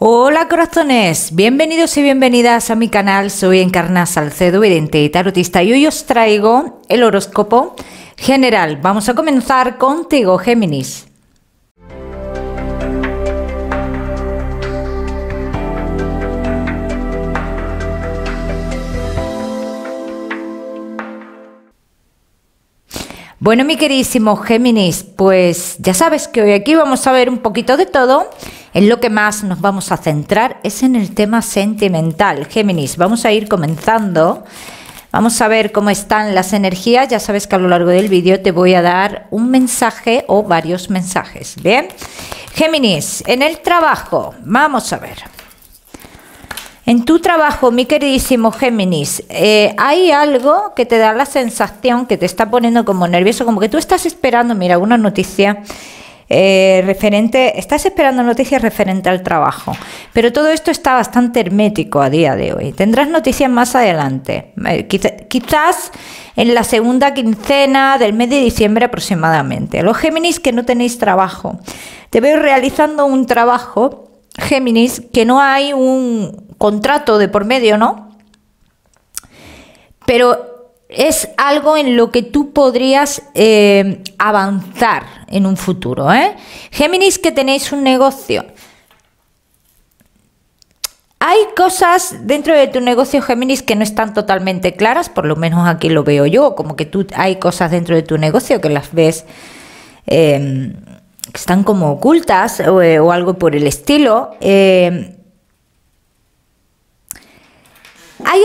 Hola corazones, bienvenidos y bienvenidas a mi canal. Soy Encarna Salcedo, vidente y tarotista, y hoy os traigo el horóscopo general. Vamos a comenzar contigo, Géminis. Bueno, mi queridísimo Géminis, pues ya sabes que hoy aquí vamos a ver un poquito de todo. En lo que más nos vamos a centrar es en el tema sentimental. Géminis, vamos a ir comenzando. Vamos a ver cómo están las energías. Ya sabes que a lo largo del vídeo te voy a dar un mensaje o varios mensajes. Bien, Géminis, en el trabajo, vamos a ver. En tu trabajo, mi queridísimo Géminis, hay algo que te da la sensación que te está poniendo como nervioso, como que tú estás esperando, mira, una noticia estás esperando noticias referente al trabajo, pero todo esto está bastante hermético a día de hoy. Tendrás noticias más adelante, quizás en la segunda quincena del mes de diciembre aproximadamente. A los Géminis que no tenéis trabajo, te veo realizando un trabajo, Géminis, que no hay un contrato de por medio, ¿no? Pero es algo en lo que tú podrías avanzar en un futuro, ¿eh? Géminis, que tenéis un negocio. Hay cosas dentro de tu negocio, Géminis, que no están totalmente claras, por lo menos aquí lo veo yo, como que hay cosas dentro de tu negocio que las ves que están como ocultas o algo por el estilo. Hay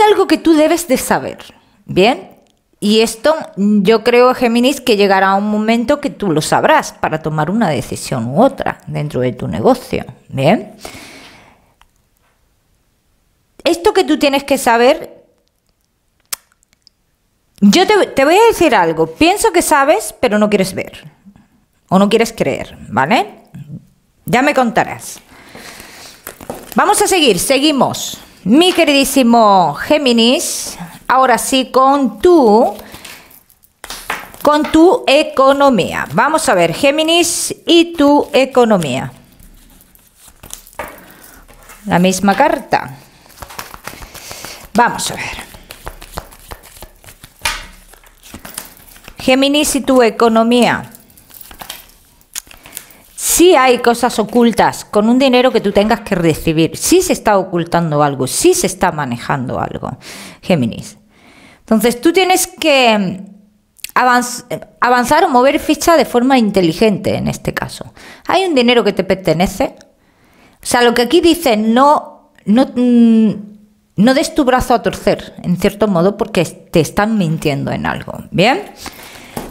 algo que tú debes de saber, ¿bien? Y esto yo creo, Géminis, que llegará un momento que tú lo sabrás para tomar una decisión u otra dentro de tu negocio, ¿bien? Esto que tú tienes que saber, yo te voy a decir algo, pienso que sabes, pero no quieres ver o no quieres creer, ¿vale? Ya me contarás. Vamos a seguimos. Mi queridísimo Géminis, ahora sí con tu economía. Vamos a ver, Géminis, y tu economía. La misma carta. Vamos a ver. Géminis y tu economía. Sí hay cosas ocultas con un dinero que tú tengas que recibir. Sí se está ocultando algo, sí se está manejando algo, Géminis. Entonces tú tienes que avanzar o mover ficha de forma inteligente en este caso. Hay un dinero que te pertenece. O sea, lo que aquí dice, no des tu brazo a torcer, en cierto modo, porque te están mintiendo en algo. ¿Bien?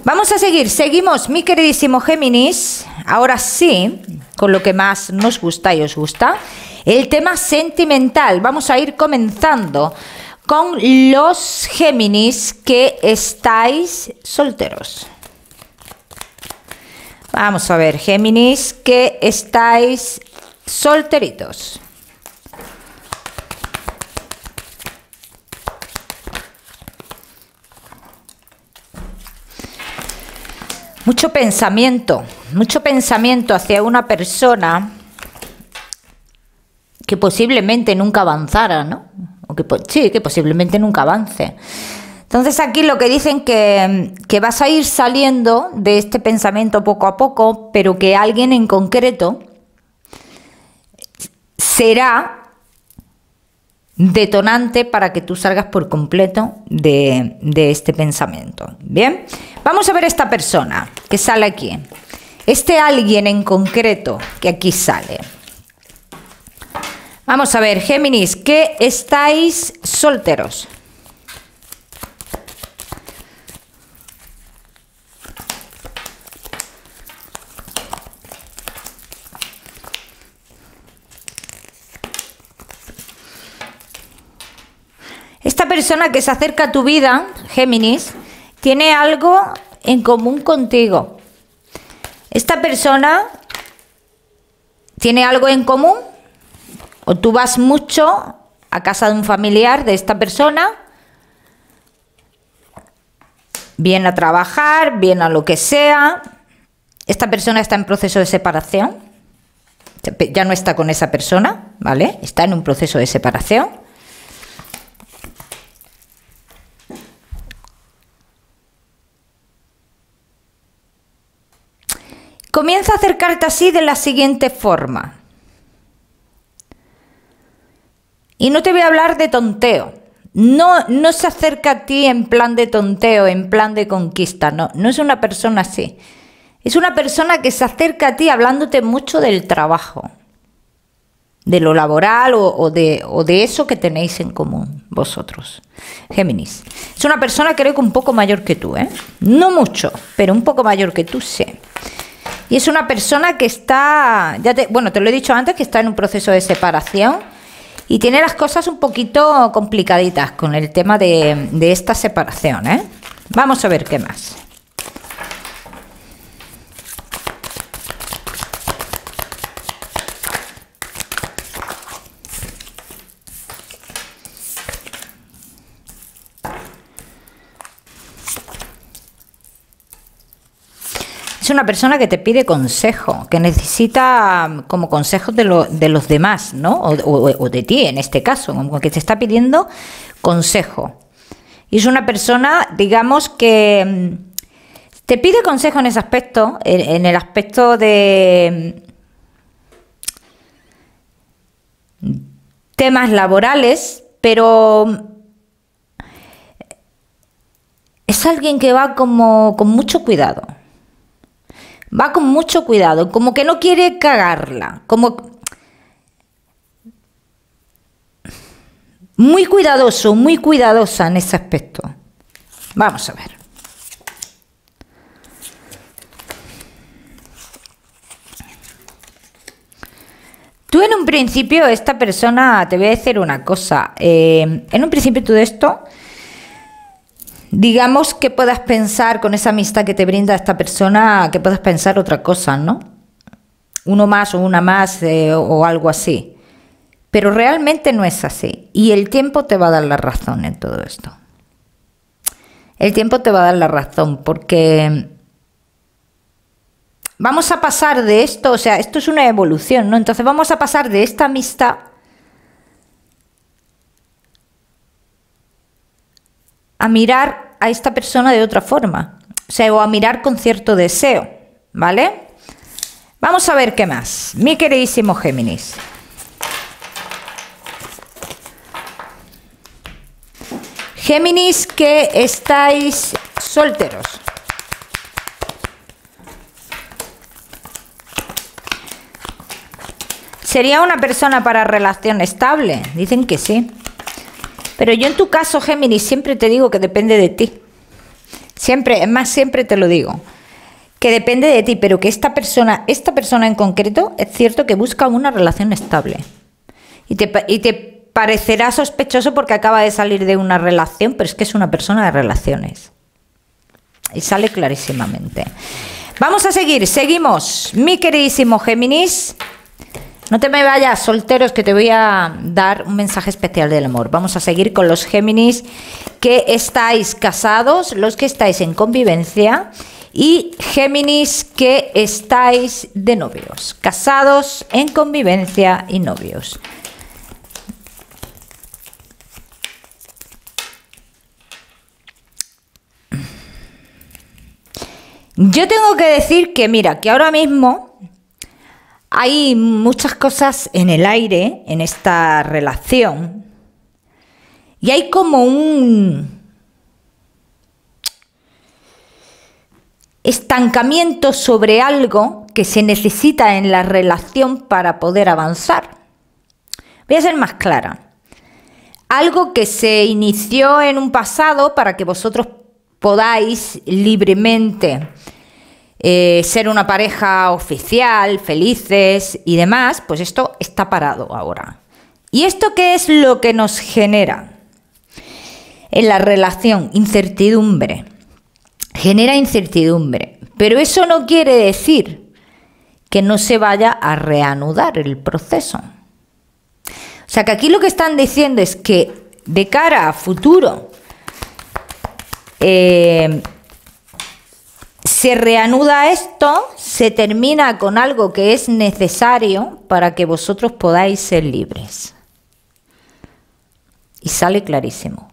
Vamos a seguimos, mi queridísimo Géminis, ahora sí, con lo que más nos gusta y os gusta, el tema sentimental. Vamos a ir comenzando con los Géminis que estáis solteros. Vamos a ver, Géminis que estáis solteritos. Mucho pensamiento hacia una persona que posiblemente nunca avanzara, ¿no? O que posiblemente nunca avance. Entonces aquí lo que dicen que vas a ir saliendo de este pensamiento poco a poco, pero que alguien en concreto será detonante para que tú salgas por completo de este pensamiento. Bien, vamos a ver esta persona que sale aquí, este alguien en concreto que aquí sale. Vamos a ver, Géminis, que estáis solteros. Esta persona que se acerca a tu vida, Géminis, tiene algo en común contigo. Esta persona tiene algo en común, o tú vas mucho a casa de un familiar de esta persona, bien a trabajar, bien a lo que sea. Esta persona está en proceso de separación, ya no está con esa persona, ¿vale? Está en un proceso de separación. Comienza a acercarte así de la siguiente forma. Y no te voy a hablar de tonteo. No se acerca a ti en plan de tonteo, en plan de conquista. No es una persona así. Es una persona que se acerca a ti hablándote mucho del trabajo, de lo laboral o de eso que tenéis en común vosotros. Géminis. Es una persona creo que un poco mayor que tú, ¿eh? No mucho, pero un poco mayor que tú, sí. Y es una persona que está, bueno, te lo he dicho antes, que está en un proceso de separación y tiene las cosas un poquito complicaditas con el tema de esta separación, ¿eh? Vamos a ver qué más. Es una persona que te pide consejo, que necesita como consejos de los demás, ¿no? O de ti, en este caso, como que te está pidiendo consejo. Y es una persona, digamos, que te pide consejo en ese aspecto, en el aspecto de temas laborales, pero es alguien que va como con mucho cuidado. Va con mucho cuidado, como que no quiere cagarla, como muy cuidadoso, muy cuidadosa en ese aspecto. Vamos a ver. Tú en un principio, esta persona, te voy a decir una cosa, en un principio todo esto, digamos que puedas pensar con esa amistad que te brinda esta persona, que puedas pensar otra cosa, ¿no? Uno más o una más o algo así. Pero realmente no es así. Y el tiempo te va a dar la razón en todo esto. El tiempo te va a dar la razón porque vamos a pasar de esto, o sea, esto es una evolución, ¿no? Entonces vamos a pasar de esta amistad a mirar a esta persona de otra forma, o sea, o a mirar con cierto deseo, ¿vale? Vamos a ver qué más, mi queridísimo Géminis. Géminis que estáis solteros. ¿Sería una persona para relación estable? Dicen que sí. Pero yo en tu caso, Géminis, siempre te digo que depende de ti. Siempre, es más, siempre te lo digo. Que depende de ti, pero que esta persona en concreto, es cierto que busca una relación estable. Y te parecerá sospechoso porque acaba de salir de una relación, pero es que es una persona de relaciones. Y sale clarísimamente. Vamos a seguir, seguimos. Mi queridísimo Géminis. No te me vayas, solteros, que te voy a dar un mensaje especial del amor. Vamos a seguir con los Géminis que estáis casados, los que estáis en convivencia y Géminis que estáis de novios. Casados, en convivencia y novios. Yo tengo que decir que, mira, que ahora mismo hay muchas cosas en el aire en esta relación y hay como un estancamiento sobre algo que se necesita en la relación para poder avanzar. Voy a ser más clara. Algo que se inició en un pasado para que vosotros podáis libremente ser una pareja oficial, felices y demás, pues esto está parado ahora. ¿Y esto qué es lo que nos genera en la relación? Incertidumbre. Genera incertidumbre. Pero eso no quiere decir que no se vaya a reanudar el proceso. O sea que aquí lo que están diciendo es que de cara a futuro, se reanuda esto, se termina con algo que es necesario para que vosotros podáis ser libres. Y sale clarísimo.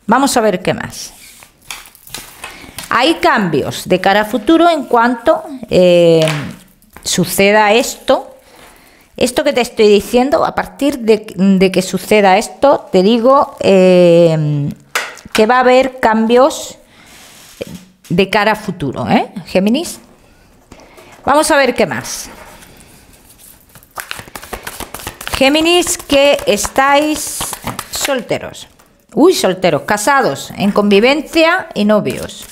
Vamos a ver qué más. Hay cambios de cara a futuro en cuanto suceda esto. Esto que te estoy diciendo, a partir de que suceda esto, te digo que va a haber cambios de cara a futuro, Géminis. Vamos a ver qué más. Géminis, que estáis solteros. Uy, solteros, casados, en convivencia y novios.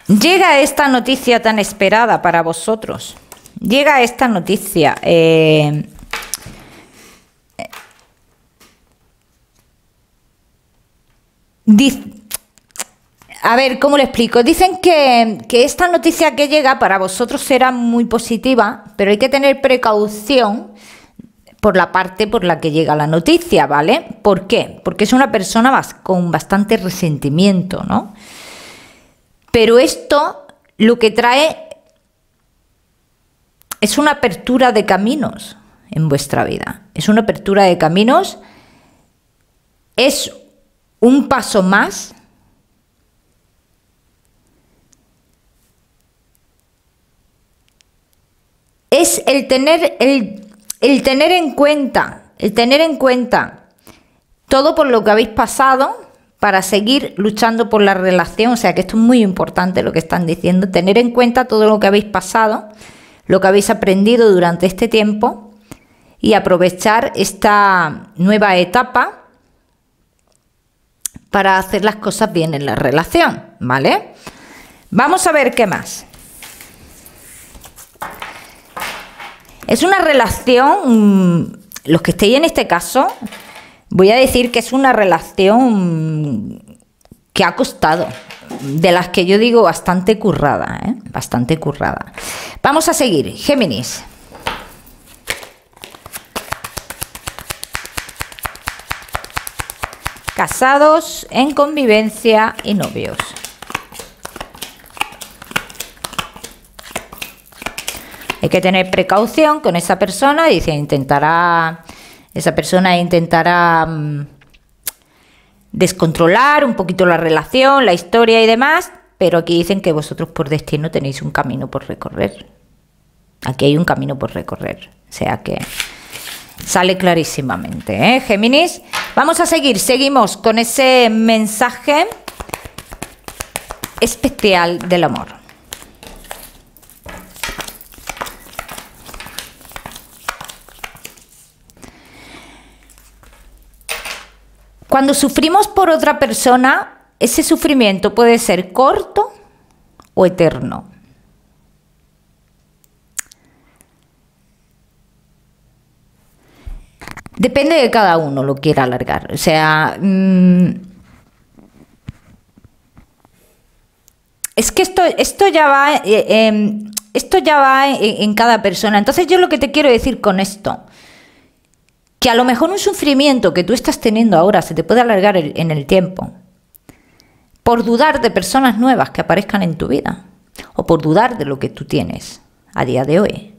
Llega esta noticia tan esperada para vosotros. Llega esta noticia. A ver, ¿cómo lo explico? Dicen que esta noticia que llega para vosotros será muy positiva, pero hay que tener precaución por la parte por la que llega la noticia, ¿vale? ¿Por qué? Porque es una persona con bastante resentimiento, ¿no? Pero esto lo que trae es una apertura de caminos en vuestra vida. Es una apertura de caminos, es un paso más. Es el tener en cuenta todo por lo que habéis pasado para seguir luchando por la relación. O sea que esto es muy importante lo que están diciendo, tener en cuenta todo lo que habéis pasado, lo que habéis aprendido durante este tiempo y aprovechar esta nueva etapa para hacer las cosas bien en la relación, ¿vale? Vamos a ver qué más. Es una relación, los que estéis en este caso, voy a decir que es una relación que ha costado, de las que yo digo bastante currada, bastante currada. Vamos a seguir, Géminis. Casados, en convivencia y novios. Hay que tener precaución con esa persona, dice, esa persona intentará descontrolar un poquito la relación, la historia y demás, pero aquí dicen que vosotros por destino tenéis un camino por recorrer. Aquí hay un camino por recorrer, o sea que sale clarísimamente, Géminis. Vamos a seguir, seguimos con ese mensaje especial del amor. Cuando sufrimos por otra persona, ese sufrimiento puede ser corto o eterno. Depende de cada uno lo quiera alargar. O sea, es que esto ya va en cada persona. Entonces yo lo que te quiero decir con esto, que a lo mejor un sufrimiento que tú estás teniendo ahora se te puede alargar en el tiempo por dudar de personas nuevas que aparezcan en tu vida o por dudar de lo que tú tienes a día de hoy.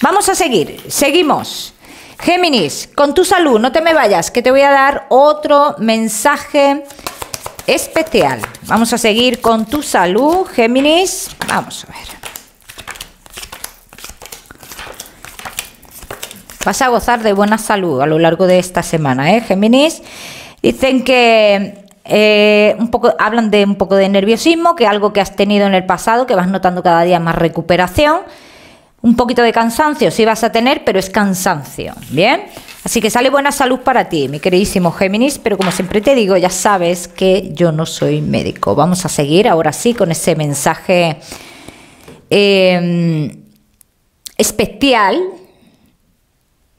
Vamos a seguir, seguimos. Géminis, con tu salud, no te me vayas, que te voy a dar otro mensaje especial. Vamos a seguir con tu salud, Géminis. Vamos a ver. Vas a gozar de buena salud a lo largo de esta semana, Géminis. Dicen que hablan de un poco de nerviosismo, que algo que has tenido en el pasado, que vas notando cada día más recuperación. Un poquito de cansancio sí vas a tener, pero es cansancio, ¿bien? Así que sale buena salud para ti, mi queridísimo Géminis, pero como siempre te digo, ya sabes que yo no soy médico. Vamos a seguir ahora sí con ese mensaje especial,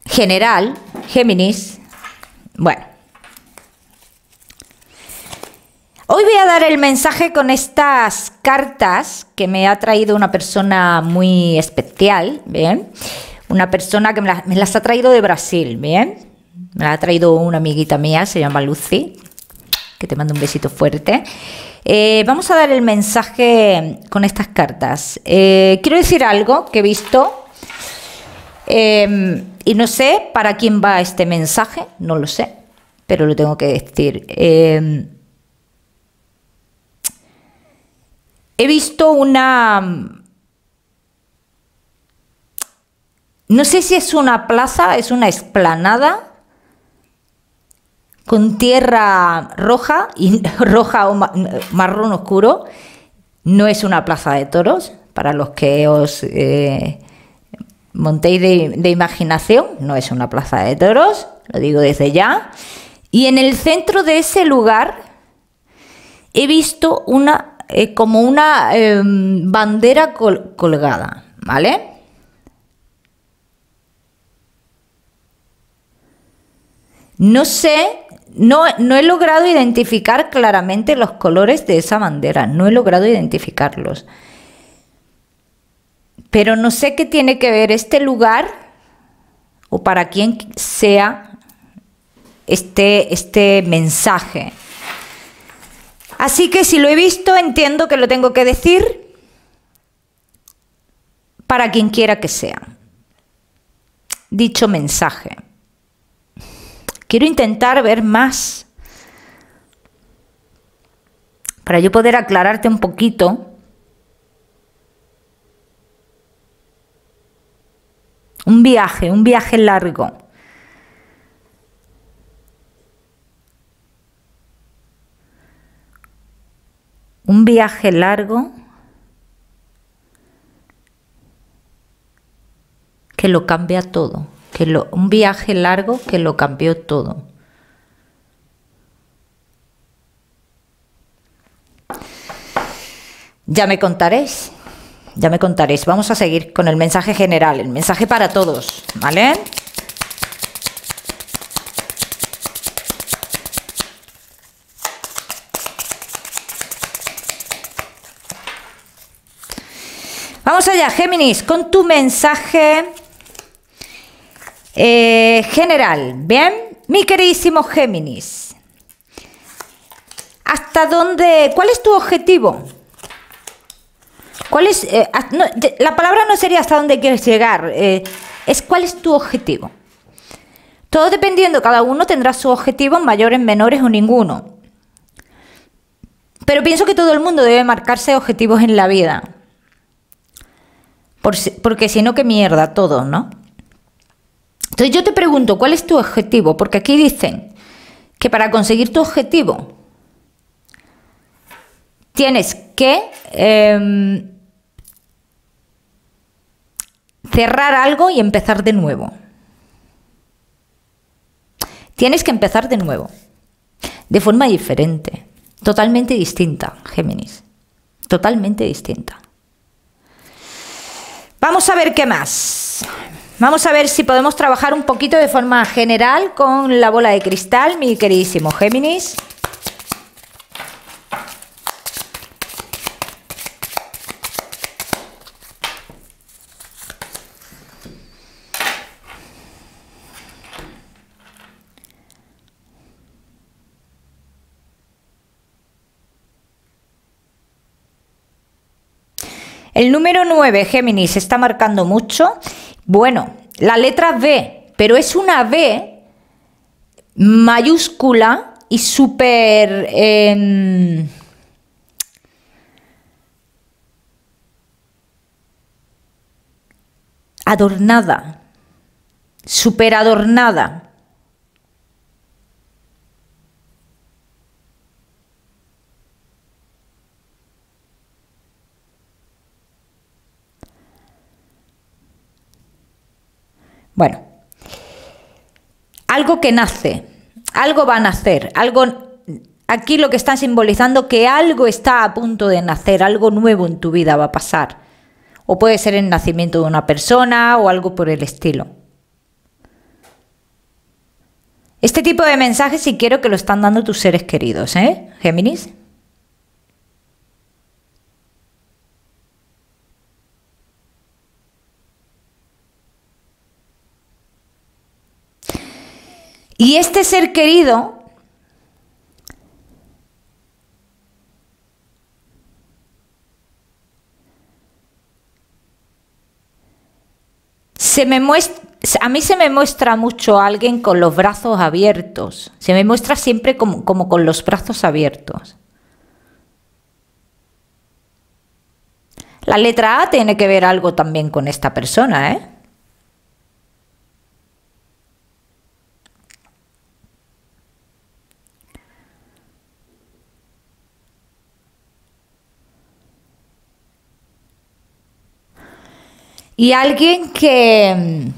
general, Géminis. Bueno, hoy voy a dar el mensaje con estas cartas que me ha traído una persona muy especial, ¿bien? Una persona que me las ha traído de Brasil, ¿bien? Me las ha traído una amiguita mía, se llama Lucy, que te mando un besito fuerte. Vamos a dar el mensaje con estas cartas. Quiero decir algo que he visto y no sé para quién va este mensaje, no lo sé, pero lo tengo que decir. He visto una... No sé si es una plaza, es una explanada con tierra roja, roja o marrón oscuro. No es una plaza de toros, para los que os montéis de imaginación, no es una plaza de toros, lo digo desde ya. Y en el centro de ese lugar he visto una... como una bandera colgada, ¿vale? No sé, no he logrado identificar claramente los colores de esa bandera, no he logrado identificarlos. Pero no sé qué tiene que ver este lugar o para quién sea este mensaje. Así que si lo he visto, entiendo que lo tengo que decir para quien quiera que sea. Dicho mensaje. Quiero intentar ver más para yo poder aclararte un poquito. Un viaje largo. Un viaje largo que lo cambia todo. Un viaje largo que lo cambió todo. Ya me contaréis. Ya me contaréis. Vamos a seguir con el mensaje general, el mensaje para todos, ¿vale? Vamos allá, Géminis, con tu mensaje general. Bien, mi queridísimo Géminis. ¿Hasta dónde? ¿Cuál es tu objetivo? ¿Cuál es? La palabra no sería hasta dónde quieres llegar, es cuál es tu objetivo. Todo dependiendo, cada uno tendrá sus objetivos, mayores, menores o ninguno. Pero pienso que todo el mundo debe marcarse objetivos en la vida. Porque si no, qué mierda todo, ¿no? Entonces yo te pregunto, ¿cuál es tu objetivo? Porque aquí dicen que para conseguir tu objetivo tienes que cerrar algo y empezar de nuevo. Tienes que empezar de nuevo, de forma diferente, totalmente distinta, Géminis, totalmente distinta. Vamos a ver qué más. Vamos a ver si podemos trabajar un poquito de forma general con la bola de cristal, mi queridísimo Géminis. El número 9, Géminis, se está marcando mucho. Bueno, la letra B, pero es una B mayúscula y súper adornada, súper adornada. Bueno, algo que nace, algo va a nacer, algo, aquí lo que está simbolizando que algo está a punto de nacer, algo nuevo en tu vida va a pasar. O puede ser el nacimiento de una persona o algo por el estilo. Este tipo de mensajes sí quiero que lo están dando tus seres queridos, ¿eh, Géminis? Y este ser querido a mí se me muestra mucho alguien con los brazos abiertos. Se me muestra siempre como con los brazos abiertos. La letra A tiene que ver algo también con esta persona, ¿eh? Y alguien que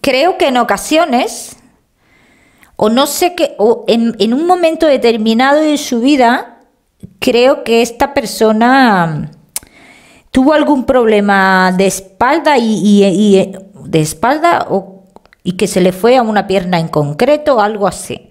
creo que en ocasiones, o no sé qué, o en un momento determinado de su vida, creo que esta persona tuvo algún problema de espalda y que se le fue a una pierna en concreto o algo así.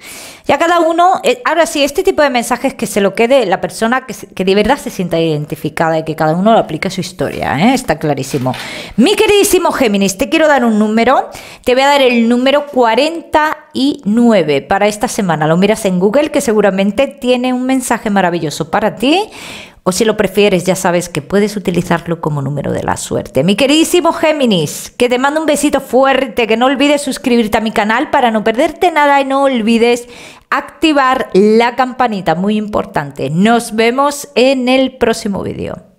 Ya cada uno, ahora sí, este tipo de mensajes que se lo quede la persona que de verdad se sienta identificada y que cada uno lo aplique a su historia, ¿eh? Está clarísimo. Mi queridísimo Géminis, te quiero dar un número, te voy a dar el número 49 para esta semana. Lo miras en Google, que seguramente tiene un mensaje maravilloso para ti. O si lo prefieres, ya sabes que puedes utilizarlo como número de la suerte. Mi queridísimo Géminis, que te mando un besito fuerte, que no olvides suscribirte a mi canal para no perderte nada y no olvides activar la campanita, muy importante. Nos vemos en el próximo vídeo.